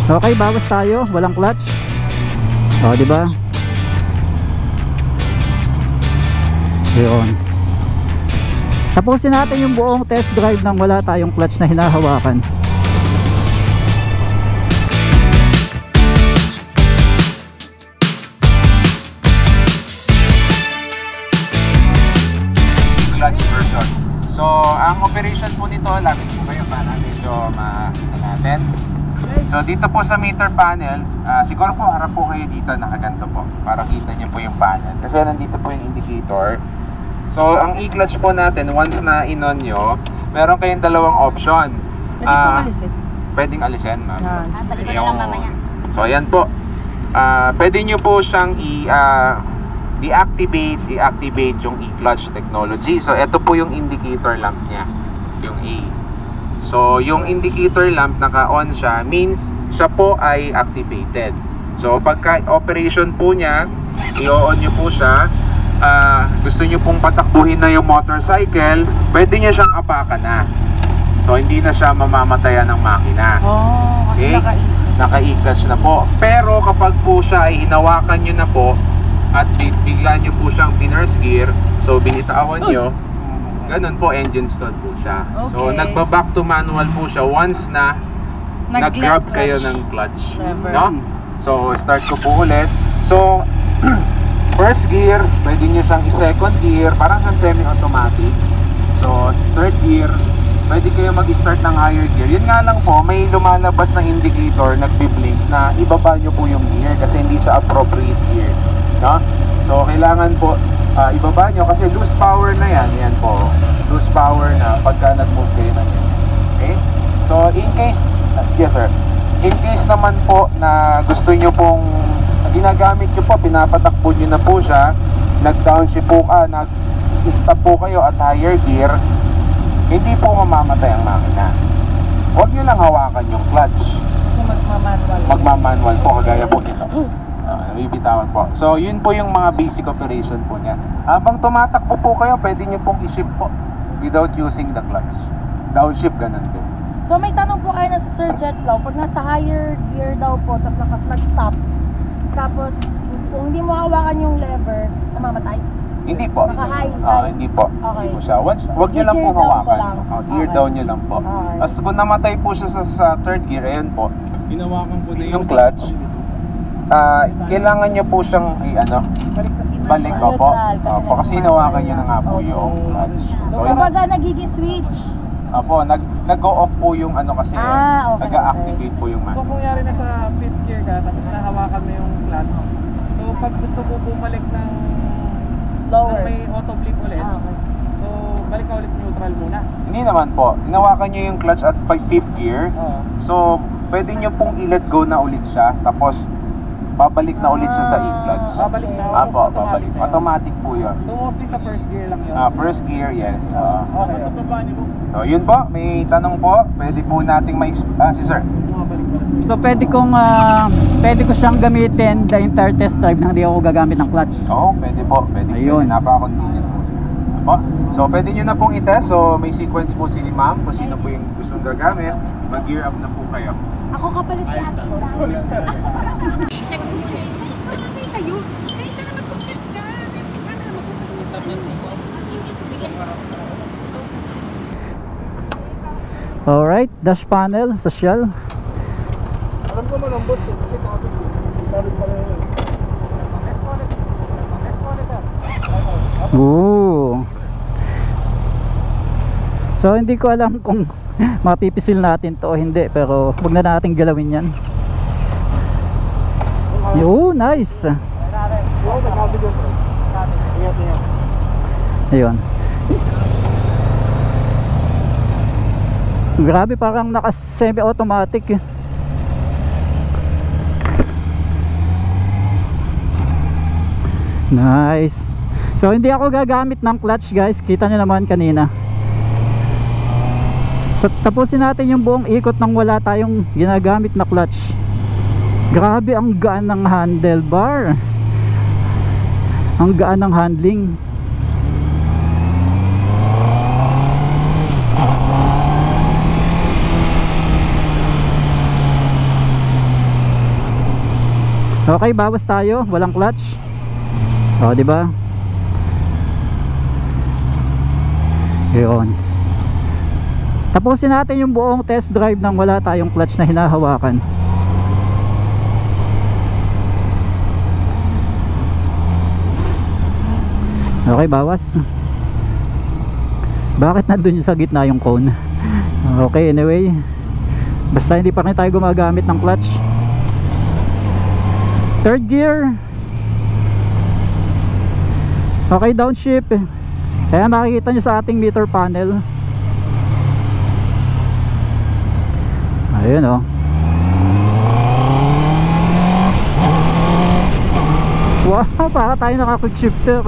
Okay, bawas tayo, walang clutch. O, di ba? Yun. Tapusin natin yung buong test drive nang wala tayong clutch na hinahawakan. Clutch version. So, ang operation po nito, lapit po kayo para medyo makita natin. So, dito po sa meter panel, siguro po harap po kayo dito, nakaganto po, para kita nyo po yung panel. Kasi nandito po yung indicator. So, ang e-clutch po natin, once na in-on nyo, meron kayong dalawang option. Pwede pong alisin. Pwedeng alisin, ma'am. Balik ko na lang mamaya. So, ayan po. Pwede nyo po siyang deactivate yung e-clutch technology. So, ito po yung indicator lamp niya, yung A. So, yung indicator lamp naka-on siya means siya po ay activated. So, pagka operation po niya, i-on nyo po siya. Gusto nyo pong patakbuhin na yung motorcycle, pwede nyo siyang apakan na. So, hindi na siya mamamatayan ng makina. Oh, kasi Okay? Naka-e-clutch na po. Pero kapag po siya ay hinawakan nyo na po at bigla nyo po siyang pinurse gear, so binitawan nyo, ganun po, engine stall po siya. So, Okay. nagba-back to manual po siya once na nag-grab kayo ng clutch. Lever. No? So, start ko po ulit. So, first gear, pwede nyo siyang i-second gear, parang semi-automatic. So, third gear, pwede kayo mag-start ng higher gear. Yun nga lang po, may lumalabas na indicator, nagbi-blink na ibaba nyo po yung gear kasi hindi siya appropriate gear. No? So, kailangan po ibaba nyo kasi loose power na yan. Yan po, loose power na pagka nag-move kayo na yan. Okay? So, in case, yes sir, in case naman po na gusto nyo pong ginagamit nyo po, pinapatakbo nyo na po siya, nag-downshift po nag-stop po kayo at higher gear, hindi po mamamatay ang makina. Huwag nyo lang hawakan yung clutch. Kasi magmamanual. Magmamanual po, kagaya po nito. Bibitawan po. So, yun po yung mga basic operation po niya. Habang tumatakbo po kayo, pwede nyo pong i-shift po without using the clutch. Downshift, ganun din. So may tanong po kayo na sa Sir Jetlaw, pag nasa higher gear daw po, tapos nag-stop, tapos kung hindi mo hawakan yung lever, namamatay? Hindi po. Naka-high. Hindi po. Okay. Hindi po siya. Once, wag nyo lang Gear po down po hawakan. lang. Gear Okay. down nyo lang po. Okay. As kung namatay po siya sa third gear, ayan po, Hinawakan ko na yung clutch, kailangan nyo po siyang balik ko po. Neutral, Opo, kasi hinawakan nyo na nga po Okay. yung clutch. So, Kumbaga nagiging switch. Opo, nag-go off po yung kasi Okay, nag-activate po yung Kung manual. kunyari nasa fifth gear ka, tapos nahawakan mo yung clutch. So pag gusto mo bumalik ng Lower. may auto blip ulit, Okay. so balik ka ulit neutral muna. Hindi naman po. Hinawakan nyo yung clutch at fifth gear. Oo. So, pwede nyo pong i-let go na ulit siya. Tapos, babalik na ulit siya sa e-clutch. Babalik na. Apo, babalik. na yun. Automatic po yun. So mostly sa first gear lang yun. First gear, yes. Okay. So, yun po. May tanong po. Pwede po nating si sir. Bumabalik pa rin. So pwede ko siyang gamitin the entire test drive nang hindi ako gagamit ng clutch. Oo, pwede po. Pwede. Ayun. Napaka-convenient po. Po. So, pwede nyo na pong i-test. So, may sequence po si ma'am kung sino po yung gustong gagamit. Mag-gear up na po kayo. Ako kapalit ka ate ko. Check mo yun. Kasi sa'yo. Kahit na naman content ka. Paano na magpupunta? Sige. Alright, dash panel, social. Alam ko malambot kasi tapos pala yun. Ooh. So hindi ko alam kung mapipisil natin to o hindi, pero huwag na natin galawin yan. Oh, nice. Ayun. Grabe, parang naka semi-automatic. Nice. So hindi ako gagamit ng clutch, guys. Kita nyo naman kanina. So tapusin natin yung buong ikot nang wala tayong ginagamit na clutch. Grabe, ang gaan ng handlebar. Ang gaan ng handling. Okay, bawas tayo, walang clutch. O, di ba? Yun. Tapusin natin yung buong test drive nang wala tayong clutch na hinahawakan. Okay, bawas. Bakit nandun sa gitna yung cone? Okay, anyway, basta hindi pa rin tayo gumagamit ng clutch. Third gear. Okay, downshift. Kaya makikita nyo sa ating meter panel. Ayun o. Wow, para tayo naka-quick shifter.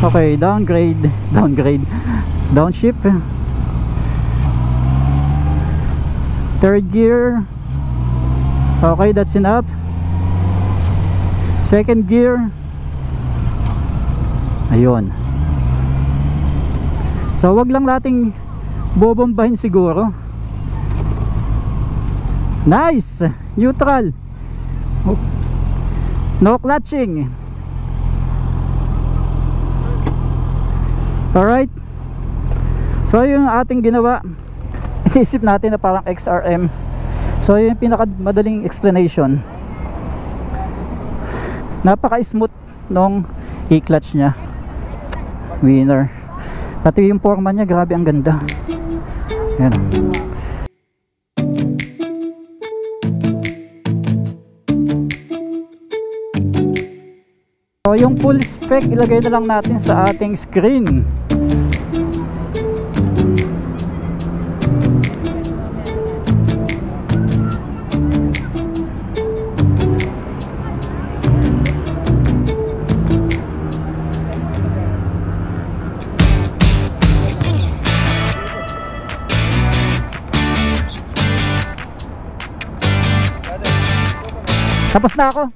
Okay, downgrade. Downshift. Third gear. Okay, that's enough. Second gear. Ayun. So wag lang nating bobombahin siguro. Nice. Neutral. No clutching. Alright. So yung ating ginawa, inisip natin na parang XRM. So yung pinakamadaling explanation. Napaka-smooth nung i-clutch niya. Winner. Pati yung forma niya, grabe ang ganda. Yan. So yung full spec ilagay na lang natin sa ating screen. Tapos na ako.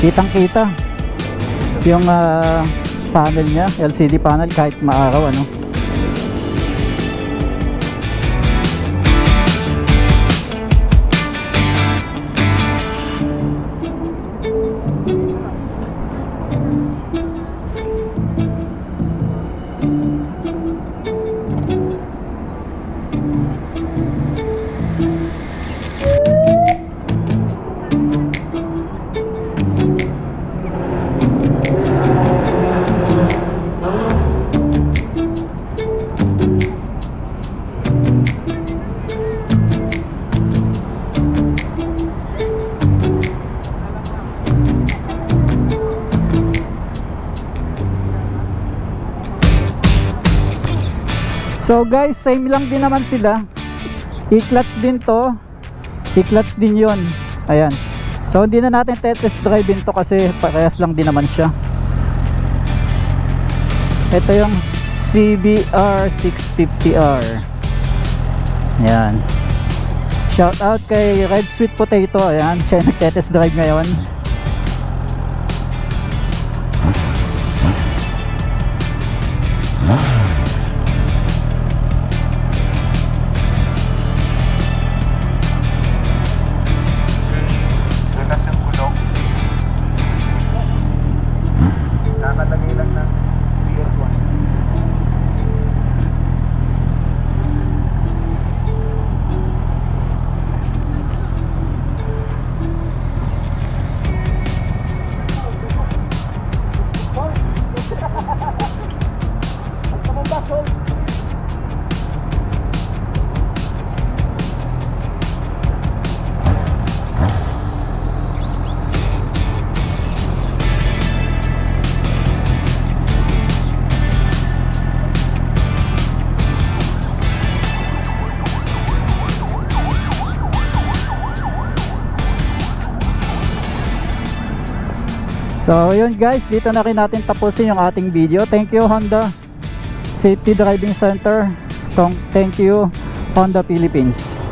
Kitang-kita yung panel niya, LCD panel kahit maaraw ano. So guys, same lang din naman sila. I-clutch din to, i-clutch din yon. Ayan. So hindi na natin test drive din to kasi parehas lang din naman siya. Ito yung CBR 650R. Ayan. Shout out kay Red Sweet Potato. Ayan, siya nagte-test drive ngayon. Nakalagay lang ng PS1. So yun guys, dito na rin natin tapusin yung ating video. Thank you Honda Safety Driving Center. Thank you Honda Philippines.